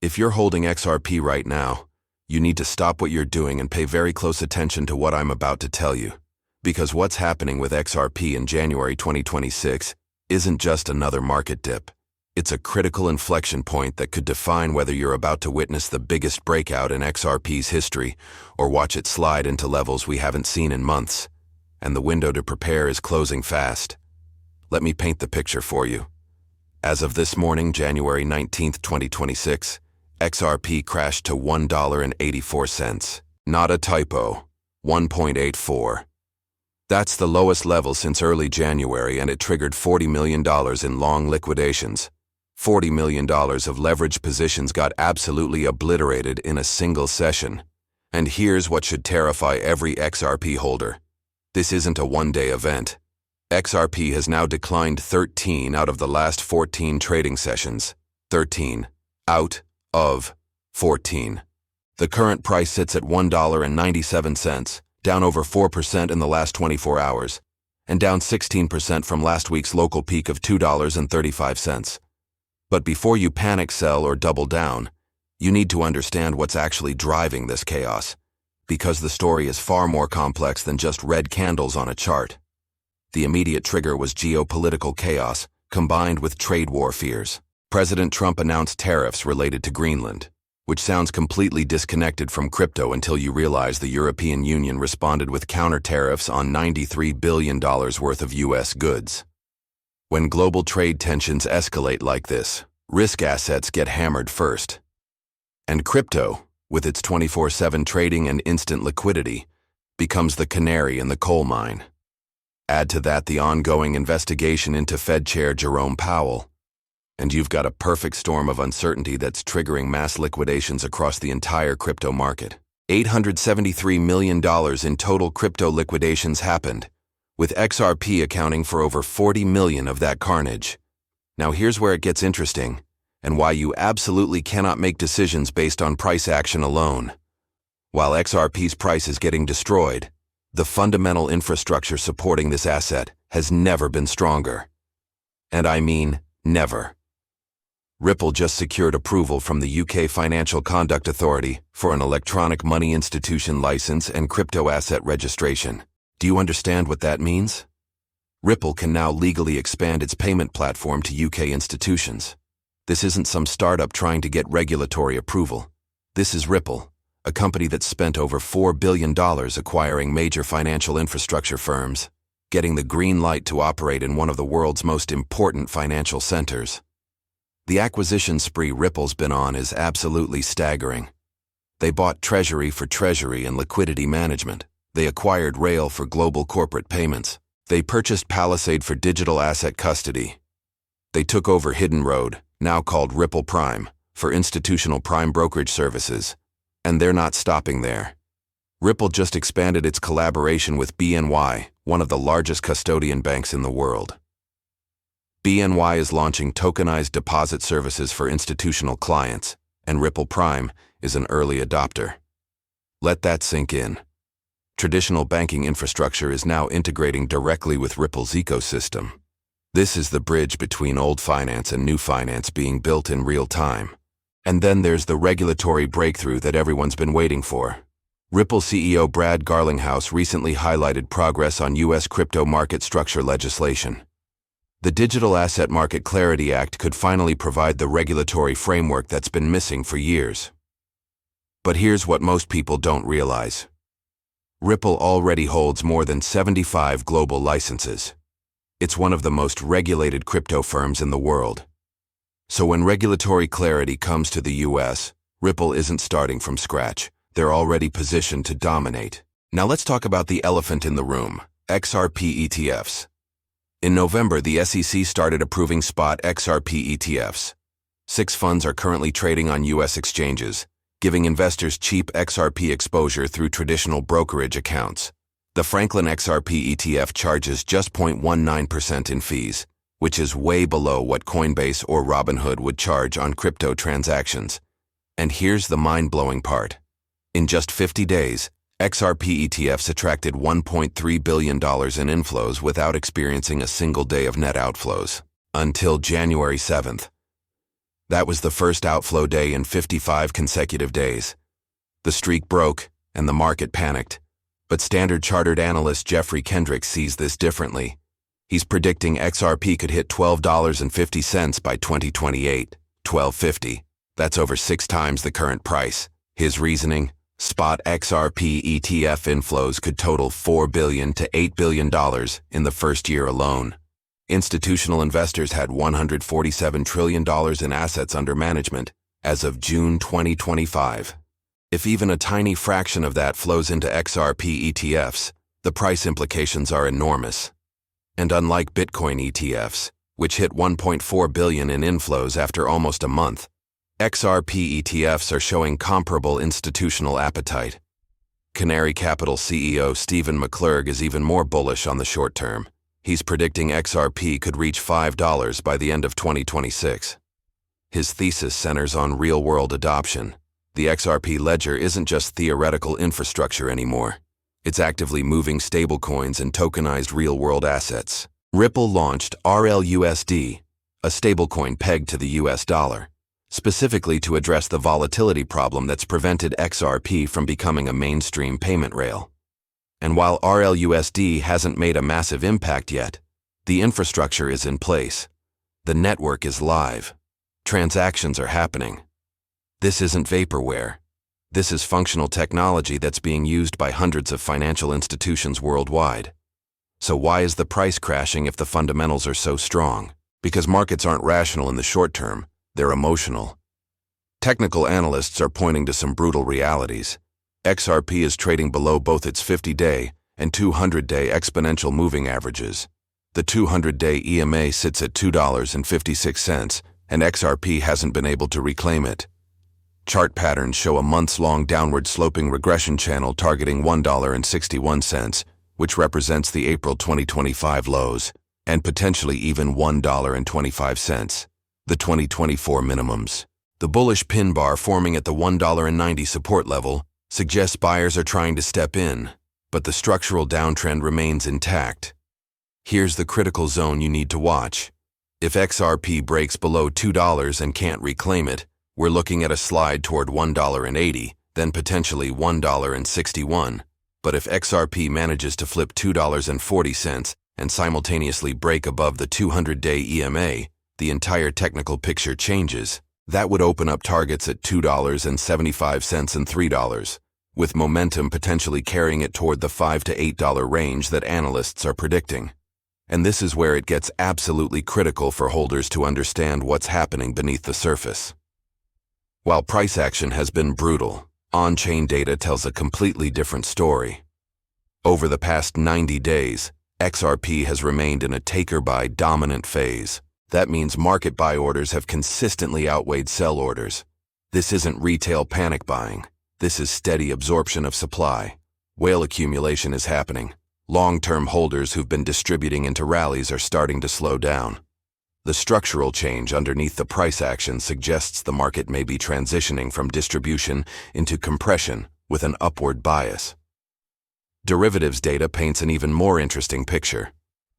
If you're holding XRP right now, you need to stop what you're doing and pay very close attention to what I'm about to tell you. Because what's happening with XRP in January 2026 isn't just another market dip. It's a critical inflection point that could define whether you're about to witness the biggest breakout in XRP's history or watch it slide into levels we haven't seen in months. And the window to prepare is closing fast. Let me paint the picture for you. As of this morning, January 19th, 2026, XRP crashed to $1.84. Not a typo, 1.84. That's the lowest level since early January, and it triggered $40 million in long liquidations. $40 million of leveraged positions got absolutely obliterated in a single session. And here's what should terrify every XRP holder. This isn't a one-day event. XRP has now declined 13 out of the last 14 trading sessions. 13 out of 14. The current price sits at $1.97, down over 4% in the last 24 hours, and down 16% from last week's local peak of $2.35. But before you panic sell or double down, you need to understand what's actually driving this chaos, because the story is far more complex than just red candles on a chart. The immediate trigger was geopolitical chaos, combined with trade war fears. President Trump announced tariffs related to Greenland, which sounds completely disconnected from crypto until you realize the European Union responded with counter-tariffs on $93 billion worth of U.S. goods. When global trade tensions escalate like this, risk assets get hammered first. And crypto, with its 24/7 trading and instant liquidity, becomes the canary in the coal mine. Add to that the ongoing investigation into Fed Chair Jerome Powell, and you've got a perfect storm of uncertainty that's triggering mass liquidations across the entire crypto market. $873 million in total crypto liquidations happened, with XRP accounting for over 40 million of that carnage. Now here's where it gets interesting, and why you absolutely cannot make decisions based on price action alone. While XRP's price is getting destroyed, the fundamental infrastructure supporting this asset has never been stronger. And I mean never. Ripple just secured approval from the UK Financial Conduct Authority for an electronic money institution license and crypto asset registration. Do you understand what that means? Ripple can now legally expand its payment platform to UK institutions. This isn't some startup trying to get regulatory approval. This is Ripple, a company that spent over $4 billion acquiring major financial infrastructure firms, getting the green light to operate in one of the world's most important financial centers. The acquisition spree Ripple's been on is absolutely staggering. They bought Treasury for treasury and liquidity management. They acquired Rail for global corporate payments. They purchased Palisade for digital asset custody. They took over Hidden Road, now called Ripple Prime, for institutional prime brokerage services. And they're not stopping there. Ripple just expanded its collaboration with BNY, one of the largest custodian banks in the world. BNY is launching tokenized deposit services for institutional clients, and Ripple Prime is an early adopter. Let that sink in. Traditional banking infrastructure is now integrating directly with Ripple's ecosystem. This is the bridge between old finance and new finance being built in real time. And then there's the regulatory breakthrough that everyone's been waiting for. Ripple CEO Brad Garlinghouse recently highlighted progress on U.S. crypto market structure legislation. The Digital Asset Market Clarity Act could finally provide the regulatory framework that's been missing for years. But here's what most people don't realize. Ripple already holds more than 75 global licenses. It's one of the most regulated crypto firms in the world. So when regulatory clarity comes to the US, Ripple isn't starting from scratch. They're already positioned to dominate. Now let's talk about the elephant in the room, XRP ETFs. In November, the SEC started approving spot XRP ETFs. 6 funds are currently trading on US exchanges, giving investors cheap XRP exposure through traditional brokerage accounts. The Franklin XRP ETF charges just 0.19% in fees, which is way below what Coinbase or Robinhood would charge on crypto transactions. And here's the mind-blowing part. In just 50 days, XRP ETFs attracted $1.3 billion in inflows without experiencing a single day of net outflows. Until January 7th. That was the first outflow day in 55 consecutive days. The streak broke, and the market panicked. But Standard Chartered analyst Jeffrey Kendrick sees this differently. He's predicting XRP could hit $12.50 by 2028, $12.50. That's over 6 times the current price. His reasoning? Spot XRP ETF inflows could total $4 billion to $8 billion in the first year alone. Institutional investors had $147 trillion in assets under management as of June 2025. If even a tiny fraction of that flows into XRP ETFs, the price implications are enormous. And unlike Bitcoin ETFs, which hit $1.4 billion in inflows after almost a month, XRP ETFs are showing comparable institutional appetite. Canary Capital CEO Stephen McClurg is even more bullish on the short term. He's predicting XRP could reach $5 by the end of 2026. His thesis centers on real-world adoption. The XRP ledger isn't just theoretical infrastructure anymore. It's actively moving stablecoins and tokenized real-world assets. Ripple launched RLUSD, a stablecoin pegged to the US dollar, specifically to address the volatility problem that's prevented XRP from becoming a mainstream payment rail. And while RLUSD hasn't made a massive impact yet, the infrastructure is in place. The network is live. Transactions are happening. This isn't vaporware. This is functional technology that's being used by hundreds of financial institutions worldwide. So why is the price crashing if the fundamentals are so strong? Because markets aren't rational in the short term, they're emotional. Technical analysts are pointing to some brutal realities. XRP is trading below both its 50-day and 200-day exponential moving averages. The 200-day EMA sits at $2.56, and XRP hasn't been able to reclaim it. Chart patterns show a months-long downward-sloping regression channel targeting $1.61, which represents the April 2025 lows, and potentially even $1.25, the 2024 minimums. The bullish pin bar forming at the $1.90 support level suggests buyers are trying to step in, but the structural downtrend remains intact. Here's the critical zone you need to watch. If XRP breaks below $2 and can't reclaim it, we're looking at a slide toward $1.80, then potentially $1.61. But if XRP manages to flip $2.40 and simultaneously break above the 200-day EMA, the entire technical picture changes. That would open up targets at $2.75 and $3, with momentum potentially carrying it toward the $5 to $8 range that analysts are predicting. And this is where it gets absolutely critical for holders to understand what's happening beneath the surface. While price action has been brutal, on-chain data tells a completely different story. Over the past 90 days, XRP has remained in a taker-buy dominant phase. That means market buy orders have consistently outweighed sell orders. This isn't retail panic buying. This is steady absorption of supply. Whale accumulation is happening. Long-term holders who've been distributing into rallies are starting to slow down. The structural change underneath the price action suggests the market may be transitioning from distribution into compression with an upward bias. Derivatives data paints an even more interesting picture.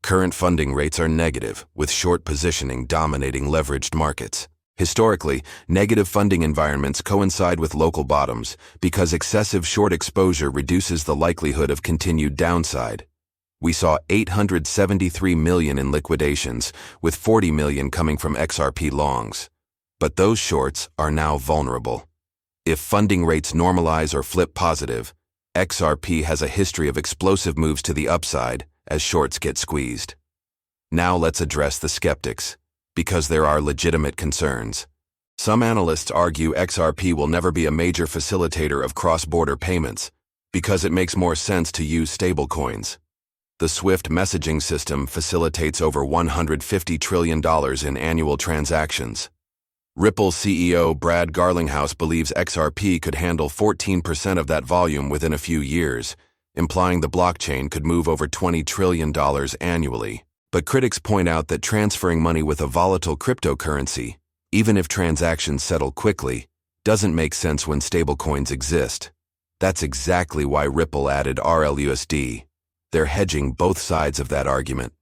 Current funding rates are negative, with short positioning dominating leveraged markets. Historically, negative funding environments coincide with local bottoms because excessive short exposure reduces the likelihood of continued downside. We saw $873 million in liquidations, with $40 million coming from XRP longs. But those shorts are now vulnerable. If funding rates normalize or flip positive, XRP has a history of explosive moves to the upside as shorts get squeezed. Now let's address the skeptics, because there are legitimate concerns. Some analysts argue XRP will never be a major facilitator of cross-border payments because it makes more sense to use stablecoins. The SWIFT messaging system facilitates over $150 trillion in annual transactions. Ripple CEO Brad Garlinghouse believes XRP could handle 14% of that volume within a few years, implying the blockchain could move over $20 trillion annually. But critics point out that transferring money with a volatile cryptocurrency, even if transactions settle quickly, doesn't make sense when stablecoins exist. That's exactly why Ripple added RLUSD. They're hedging both sides of that argument.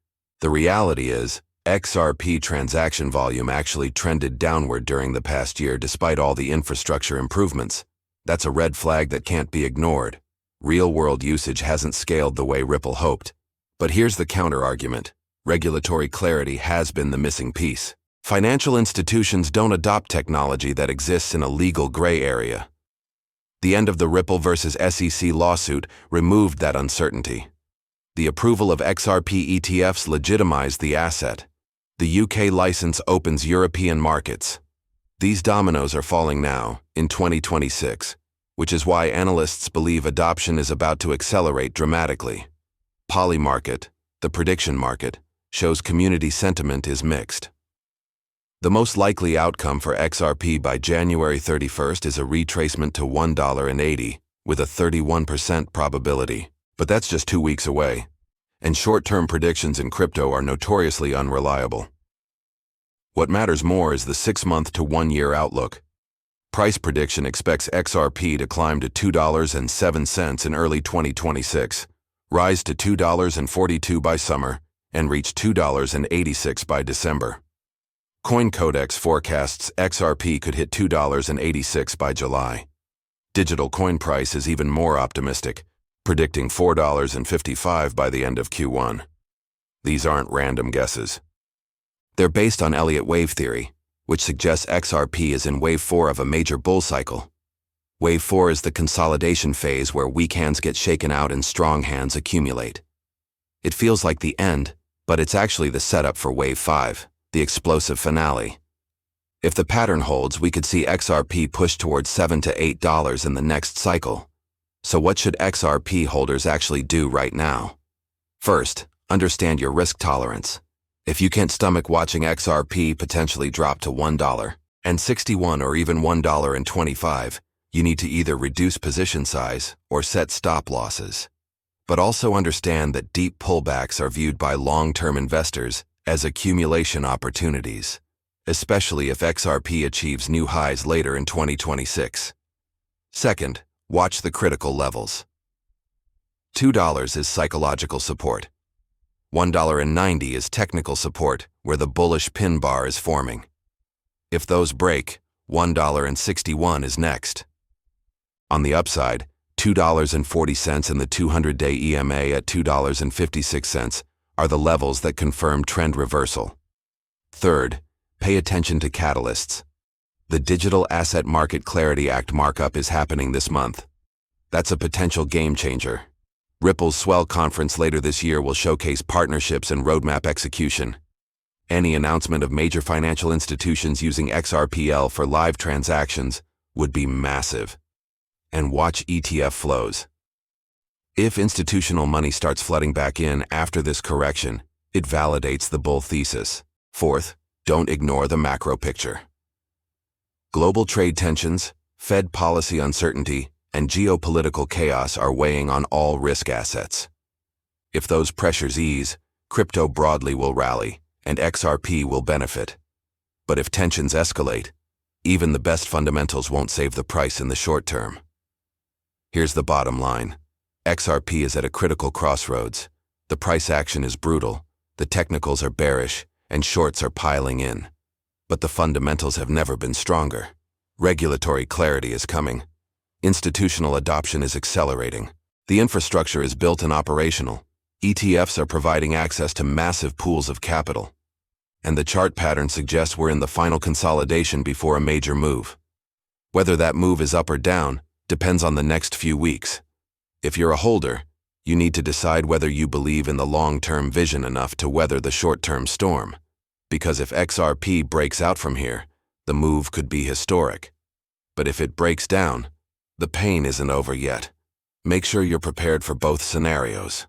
The reality is, XRP transaction volume actually trended downward during the past year despite all the infrastructure improvements. That's a red flag that can't be ignored. Real-world usage hasn't scaled the way Ripple hoped. But here's the counter-argument. Regulatory clarity has been the missing piece. Financial institutions don't adopt technology that exists in a legal gray area. The end of the Ripple versus SEC lawsuit removed that uncertainty. The approval of XRP ETFs legitimized the asset. The UK license opens European markets. These dominoes are falling now, in 2026, which is why analysts believe adoption is about to accelerate dramatically. Polymarket, the prediction market, shows community sentiment is mixed. The most likely outcome for XRP by January 31st is a retracement to $1.80, with a 31% probability. But that's just 2 weeks away, and short-term predictions in crypto are notoriously unreliable. What matters more is the 6-month to 1-year outlook. Price prediction expects XRP to climb to $2.07 in early 2026, rise to $2.42 by summer, and reach $2.86 by December. CoinCodex forecasts XRP could hit $2.86 by July. Digital coin price is even more optimistic, predicting $4.55 by the end of Q1. These aren't random guesses. They're based on Elliott wave theory, which suggests XRP is in wave 4 of a major bull cycle. Wave 4 is the consolidation phase where weak hands get shaken out and strong hands accumulate. It feels like the end, but it's actually the setup for wave 5, the explosive finale. If the pattern holds, we could see XRP push towards $7 to $8 in the next cycle. So what should XRP holders actually do right now? First, understand your risk tolerance. If you can't stomach watching XRP potentially drop to $1.61 or even $1.25, you need to either reduce position size or set stop losses. But also understand that deep pullbacks are viewed by long-term investors as accumulation opportunities, especially if XRP achieves new highs later in 2026. Second, watch the critical levels. $2 is psychological support. $1.90 is technical support, where the bullish pin bar is forming. If those break, $1.61 is next. On the upside, $2.40 and the 200-day EMA at $2.56 are the levels that confirm trend reversal. Third, pay attention to catalysts. The Digital Asset Market Clarity Act markup is happening this month. That's a potential game changer. Ripple's Swell conference later this year will showcase partnerships and roadmap execution. Any announcement of major financial institutions using XRPL for live transactions would be massive. And watch ETF flows. If institutional money starts flooding back in after this correction, it validates the bull thesis. Fourth, don't ignore the macro picture. Global trade tensions, Fed policy uncertainty, and geopolitical chaos are weighing on all risk assets. If those pressures ease, crypto broadly will rally, and XRP will benefit. But if tensions escalate, even the best fundamentals won't save the price in the short term. Here's the bottom line. XRP is at a critical crossroads. The price action is brutal, the technicals are bearish, and shorts are piling in. But the fundamentals have never been stronger. Regulatory clarity is coming. Institutional adoption is accelerating. The infrastructure is built and operational. ETFs are providing access to massive pools of capital. And the chart pattern suggests we're in the final consolidation before a major move. Whether that move is up or down depends on the next few weeks. If you're a holder, you need to decide whether you believe in the long-term vision enough to weather the short-term storm. Because if XRP breaks out from here, the move could be historic. But if it breaks down, the pain isn't over yet. Make sure you're prepared for both scenarios.